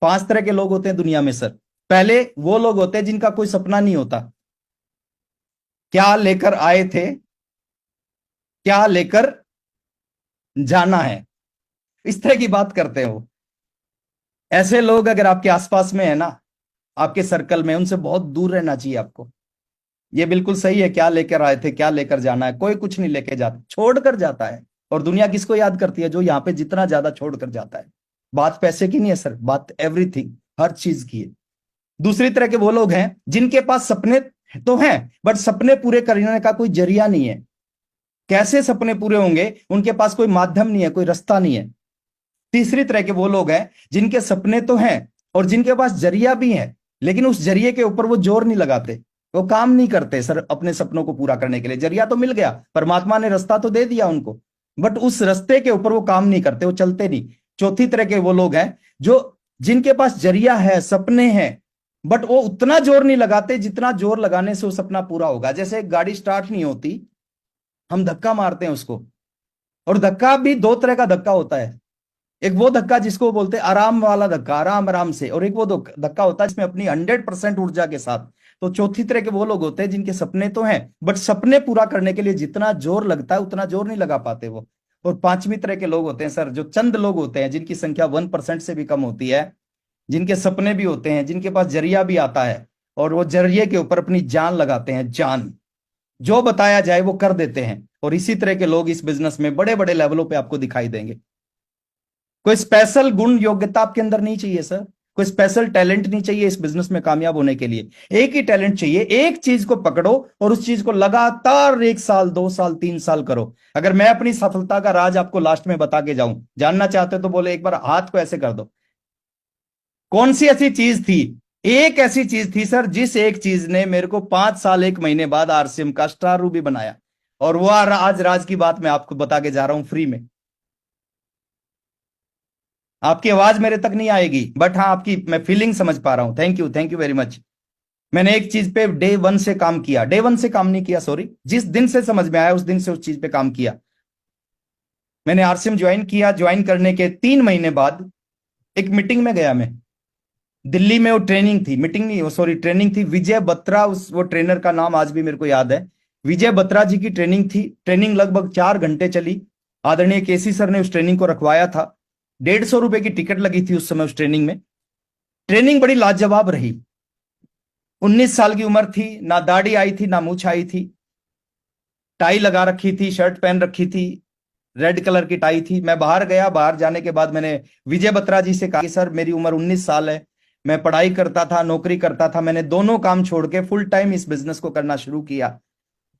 5 तरह के लोग होते हैं दुनिया में सर। पहले वो लोग होते हैं जिनका कोई सपना नहीं होता, क्या लेकर आए थे, क्या लेकर जाना है, इस तरह की बात करते हैं वो। ऐसे लोग अगर आपके आसपास में है ना, आपके सर्कल में, उनसे बहुत दूर रहना चाहिए आपको। ये बिल्कुल सही है, क्या लेकर आए थे, क्या लेकर जाना है। कोई कुछ नहीं लेके जाता, छोड़ कर जाता है। और दुनिया किसको याद करती है? जो यहाँ पे जितना ज्यादा छोड़ कर जाता है। बात पैसे की नहीं है सर, बात एवरीथिंग, हर चीज की है। दूसरी तरह के वो लोग हैं जिनके पास सपने तो हैं, बट सपने पूरे करने का कोई जरिया नहीं है। कैसे सपने पूरे होंगे, उनके पास कोई माध्यम नहीं है, कोई रास्ता नहीं है। तीसरी तरह के वो लोग हैं जिनके सपने तो हैं और जिनके पास जरिया भी है, लेकिन उस जरिए के ऊपर वो जोर नहीं लगाते, वो काम नहीं करते सर अपने सपनों को पूरा करने के लिए। जरिया तो मिल गया, परमात्मा ने रास्ता तो दे दिया उनको, बट उस रास्ते के ऊपर वो काम नहीं करते, वो चलते नहीं। चौथी तरह के वो लोग हैं जो जिनके पास जरिया है, सपने हैं, बट वो उतना जोर नहीं लगाते जितना जोर लगाने से वो सपना पूरा होगा। जैसे एक गाड़ी स्टार्ट नहीं होती, हम धक्का मारते हैं उसको, और धक्का भी 2 तरह का धक्का होता है। एक वो धक्का जिसको बोलते हैं आराम वाला धक्का, आराम आराम से, और एक वो धक्का होता है जिसमें अपनी 100% ऊर्जा के साथ। तो चौथी तरह के वो लोग होते हैं जिनके सपने तो हैं, बट सपने पूरा करने के लिए जितना जोर लगता है उतना जोर नहीं लगा पाते वो। और पांचवी तरह के लोग होते हैं सर, जो चंद लोग होते हैं जिनकी संख्या 1% से भी कम होती है, जिनके सपने भी होते हैं, जिनके पास जरिया भी आता है, और वो जरिए के ऊपर अपनी जान लगाते हैं। जान, जो बताया जाए वो कर देते हैं। और इसी तरह के लोग इस बिजनेस में बड़े बड़े लेवलों पे आपको दिखाई देंगे। कोई स्पेशल गुण योग्यता आपके अंदर नहीं चाहिए सर, कोई स्पेशल टैलेंट नहीं चाहिए इस बिजनेस में कामयाब होने के लिए। एक ही टैलेंट चाहिए, एक चीज को पकड़ो और उस चीज को लगातार 1 साल 2 साल 3 साल करो। अगर मैं अपनी सफलता का राज आपको लास्ट में बता के जाऊं, जानना चाहते हो तो बोले एक बार हाथ को ऐसे कर दो। कौन सी ऐसी चीज थी? एक ऐसी चीज थी सर, जिस एक चीज ने मेरे को 5 साल 1 महीने बाद आरसीएम का स्टार रूबी बनाया। और वो आज राज की बात मैं आपको बता के जा रहा हूं फ्री में। आपकी आवाज मेरे तक नहीं आएगी, बट हाँ आपकी मैं फीलिंग समझ पा रहा हूं। Thank you very much. मैंने एक चीज पे डे 1 से काम किया, डे 1 से काम नहीं किया, सॉरी, जिस दिन से समझ में आया उस दिन से उस चीज पे काम किया। मैंने आरसीएम ज्वाइन किया, ज्वाइन करने के 3 महीने बाद एक मीटिंग में गया मैं। दिल्ली में वो ट्रेनिंग थी, मीटिंग नहीं, वो सॉरी ट्रेनिंग थी। विजय बत्रा, उस वो ट्रेनर का नाम आज भी मेरे को याद है। विजय बत्रा जी की ट्रेनिंग थी। ट्रेनिंग लगभग 4 घंटे चली। आदरणीय केसी सर ने उस ट्रेनिंग को रखवाया था। 150 रुपए की टिकट लगी थी उस समय उस ट्रेनिंग में। ट्रेनिंग बड़ी लाजवाब रही। 19 साल की उम्र थी, ना दाढ़ी आई थी ना मूछ आई थी, टाई लगा रखी थी, शर्ट पहन रखी थी, रेड कलर की टाई थी। मैं बाहर गया, बाहर जाने के बाद मैंने विजय बत्रा जी से कहा कि सर मेरी उम्र 19 साल है, मैं पढ़ाई करता था, नौकरी करता था, मैंने दोनों काम छोड़ के फुल टाइम इस बिजनेस को करना शुरू किया।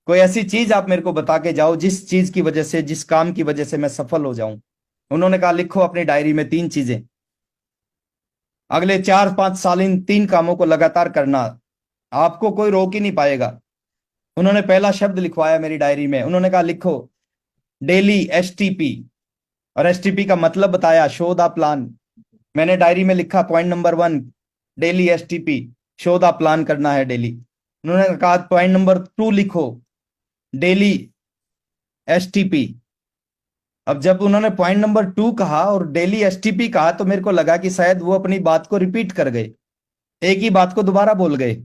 कोई ऐसी चीज आप मेरे को बता के जाओ जिस चीज की वजह से, जिस काम की वजह से मैं सफल हो जाऊं। उन्होंने कहा लिखो अपनी डायरी में 3 चीजें, अगले 4-5 साल इन 3 कामों को लगातार करना, आपको कोई रोक ही नहीं पाएगा। उन्होंने पहला शब्द लिखवाया मेरी डायरी में, उन्होंने कहा लिखो डेली एसटीपी, और एसटीपी का मतलब बताया, शो द प्लान। मैंने डायरी में लिखा point number 1 daily STP, show the plan करना है डेली। उन्होंने कहा पॉइंट नंबर 2 लिखो डेली एसटीपी। अब जब उन्होंने पॉइंट नंबर 2 कहा और डेली एसटीपी कहा तो मेरे को लगा कि शायद वो अपनी बात को रिपीट कर गए, एक ही बात को दोबारा बोल गए।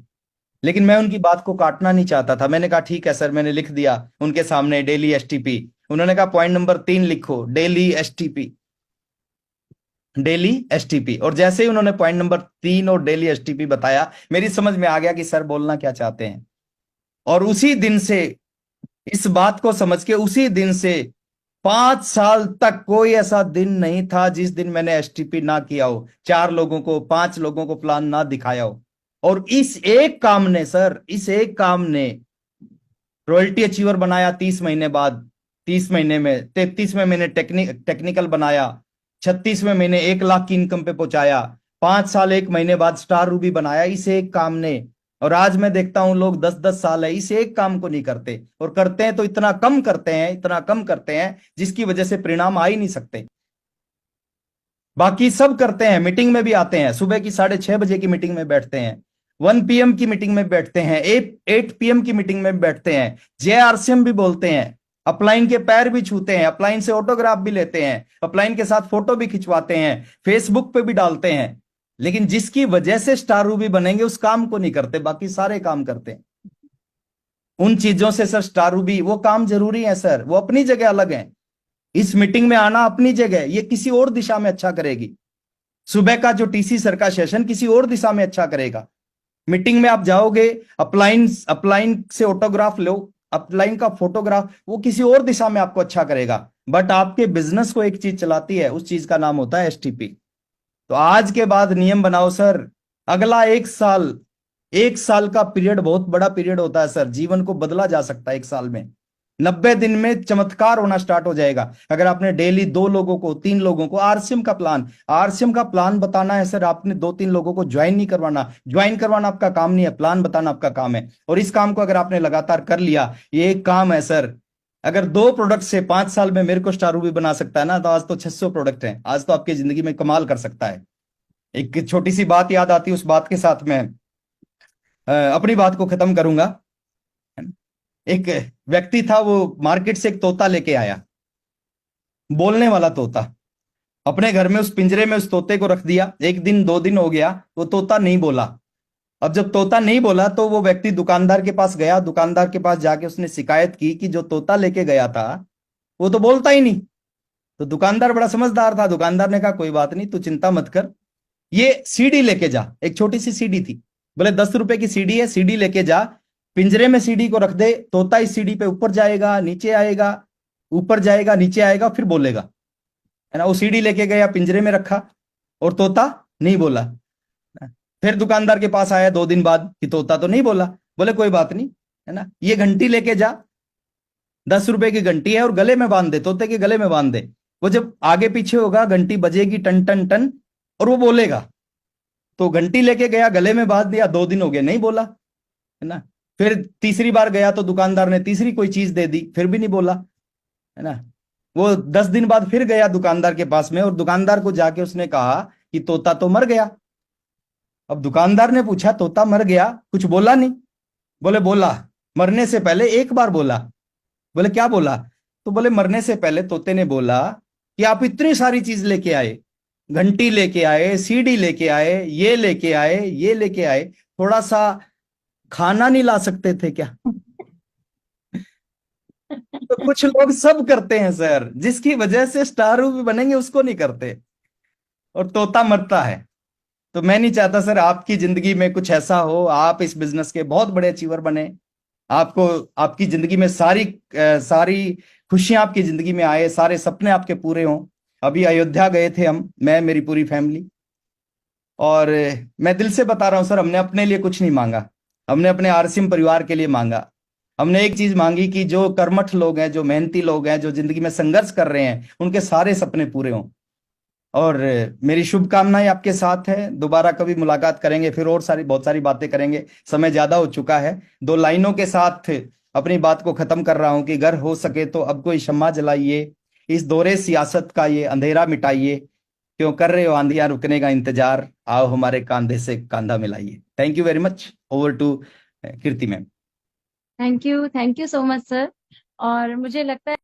लेकिन मैं उनकी बात को काटना नहीं चाहता था। मैंने कहा ठीक है सर, मैंने लिख दिया उनके सामने डेली एसटीपी। उन्होंने कहा पॉइंट नंबर 3 लिखो डेली एसटीपी, डेली एसटीपी। और जैसे ही उन्होंने पॉइंट नंबर 3 और डेली एसटीपी बताया, मेरी समझ में आ गया कि सर बोलना क्या चाहते हैं। और उसी दिन से, इस बात को समझ के उसी दिन से 5 साल तक कोई ऐसा दिन नहीं था जिस दिन मैंने एसटीपी ना किया हो, 4 लोगों को 5 लोगों को प्लान ना दिखाया हो। और इस एक काम ने सर, इस एक काम ने रॉयल्टी अचीवर बनाया 30 महीने बाद। 30 महीने में 33वें महीने टेक्निकल बनाया, 36वें महीने 1 लाख की इनकम पे पहुंचाया, 5 साल 1 महीने बाद स्टार रूबी बनाया इस एक काम ने। और आज मैं देखता हूं लोग 10-10 साल है इस एक काम को नहीं करते, और करते हैं तो इतना कम करते हैं, इतना कम करते हैं जिसकी वजह से परिणाम आ ही नहीं सकते। बाकी सब करते हैं, मीटिंग में भी आते हैं, सुबह की 6:30 बजे की मीटिंग में बैठते हैं, 1 PM की मीटिंग में बैठते हैं, 8 PM की मीटिंग में बैठते हैं, JRCM भी बोलते हैं, अपलाइन के पैर भी छूते हैं, अपलाइन से ऑटोग्राफ भी लेते हैं, अपलाइन के साथ फोटो भी खिंचवाते हैं, फेसबुक पे भी डालते हैं। लेकिन जिसकी वजह से स्टार रूबी बनेंगे उस काम को नहीं करते, बाकी सारे काम करते हैं। उन चीजों से सर स्टार रूबी, वो काम जरूरी है सर, वो अपनी जगह अलग है। इस मीटिंग में आना अपनी जगह, ये किसी और दिशा में अच्छा करेगी। सुबह का जो टीसी सर का सेशन किसी और दिशा में अच्छा करेगा। मीटिंग में आप जाओगे, अपलाइन अपलाइन से ऑटोग्राफ लो, अपलाइन का फोटोग्राफ, वो किसी और दिशा में आपको अच्छा करेगा। बट आपके बिजनेस को एक चीज चलाती है, उस चीज का नाम होता है एसटीपी। तो आज के बाद नियम बनाओ सर, अगला 1 साल, 1 साल का पीरियड बहुत बड़ा पीरियड होता है सर, जीवन को बदला जा सकता है 1 साल में। 90 दिन में चमत्कार होना स्टार्ट हो जाएगा। अगर आपने डेली 2 लोगों को, 3 लोगों को आरसीएम का प्लान बताना है सर, आपने 2-3 लोगों को ज्वाइन नहीं करवाना। ज्वाइन करवाना आपका काम नहीं है, प्लान बताना आपका काम है। और इस काम को अगर आपने लगातार कर लिया, ये एक काम है सर। अगर 2 प्रोडक्ट से 5 साल में मेरे को स्टार रूबी बना सकता है ना, तो आज तो 600 प्रोडक्ट हैं, आज तो आपकी जिंदगी में कमाल कर सकता है। एक छोटी सी बात याद आती है, उस बात के साथ मैं अपनी बात को खत्म करूंगा। एक व्यक्ति था, वो मार्केट से एक तोता लेके आया, बोलने वाला तोता। अपने घर में उस पिंजरे में उस तोते को रख दिया। 1 दिन 2 दिन हो गया, वो तोता नहीं बोला। अब जब तोता नहीं बोला तो वो व्यक्ति दुकानदार के पास गया। दुकानदार के पास जाके उसने शिकायत की कि जो तोता लेके गया था वो तो बोलता ही नहीं। तो दुकानदार बड़ा समझदार था, दुकानदार ने कहा कोई बात नहीं, तू चिंता मत कर, ये सीडी लेके जा। एक छोटी सी सीडी थी, बोले 10 रुपए की सीडी है, सीडी लेके जा, पिंजरे में सीडी को रख दे, तोता इस सीडी पे ऊपर जाएगा, नीचे आएगा, ऊपर जाएगा, नीचे आएगा, फिर बोलेगा, है ना। वो सीडी लेके गया, पिंजरे में रखा, और तोता नहीं बोला। फिर दुकानदार के पास आया 2 दिन बाद कि तोता तो नहीं बोला। बोले कोई बात नहीं, है ना, ये घंटी लेके जा, 10 रुपए की घंटी है, और गले में बांध दे, तोते के गले में बांध दे। वो जब आगे पीछे होगा, घंटी बजेगी टन टन टन, और वो बोलेगा। तो घंटी लेके गया, गले में बांध दिया, 2 दिन हो गए, नहीं बोला, है ना। फिर तीसरी बार गया तो दुकानदार ने तीसरी कोई चीज दे दी, फिर भी नहीं बोला, है ना। वो 10 दिन बाद फिर गया दुकानदार के पास में, और दुकानदार को जाके उसने कहा कि तोता तो मर गया। अब दुकानदार ने पूछा तोता मर गया, कुछ बोला नहीं? बोले बोला, मरने से पहले एक बार बोला। बोले क्या बोला? तो बोले मरने से पहले तोते ने बोला कि आप इतनी सारी चीज लेके आए, घंटी लेके आए, सीडी लेके आए, ये लेके आए, ये लेके आए, थोड़ा सा खाना नहीं ला सकते थे क्या? तो कुछ लोग सब करते हैं सर, जिसकी वजह से स्टार भी बनेंगे उसको नहीं करते, और तोता मरता है। तो मैं नहीं चाहता सर आपकी जिंदगी में कुछ ऐसा हो, आप इस बिजनेस के बहुत बड़े अचीवर बने, आपको आपकी जिंदगी में सारी खुशियां आपकी जिंदगी में आए, सारे सपने आपके पूरे हों। अभी अयोध्या गए थे हम, मैं, मेरी पूरी फैमिली, और मैं दिल से बता रहा हूं सर, हमने अपने लिए कुछ नहीं मांगा, हमने अपने आरसीएम परिवार के लिए मांगा। हमने एक चीज मांगी कि जो कर्मठ लोग हैं, जो मेहनती लोग हैं, जो जिंदगी में संघर्ष कर रहे हैं, उनके सारे सपने पूरे हों। और मेरी शुभकामनाएं आपके साथ है। दोबारा कभी मुलाकात करेंगे, फिर और बहुत सारी बातें करेंगे। समय ज्यादा हो चुका है। 2 लाइनों के साथ अपनी बात को खत्म कर रहा हूं कि अगर हो सके तो अब कोई शम्मा जलाइए, इस दौरे सियासत का ये अंधेरा मिटाइए, क्यों कर रहे हो आंधियां रुकने का इंतजार, आओ हमारे कांधे से कांधा मिलाइए। Thank you very much. Over to Kirti ma'am. Thank you so much sir. और मुझे लगता है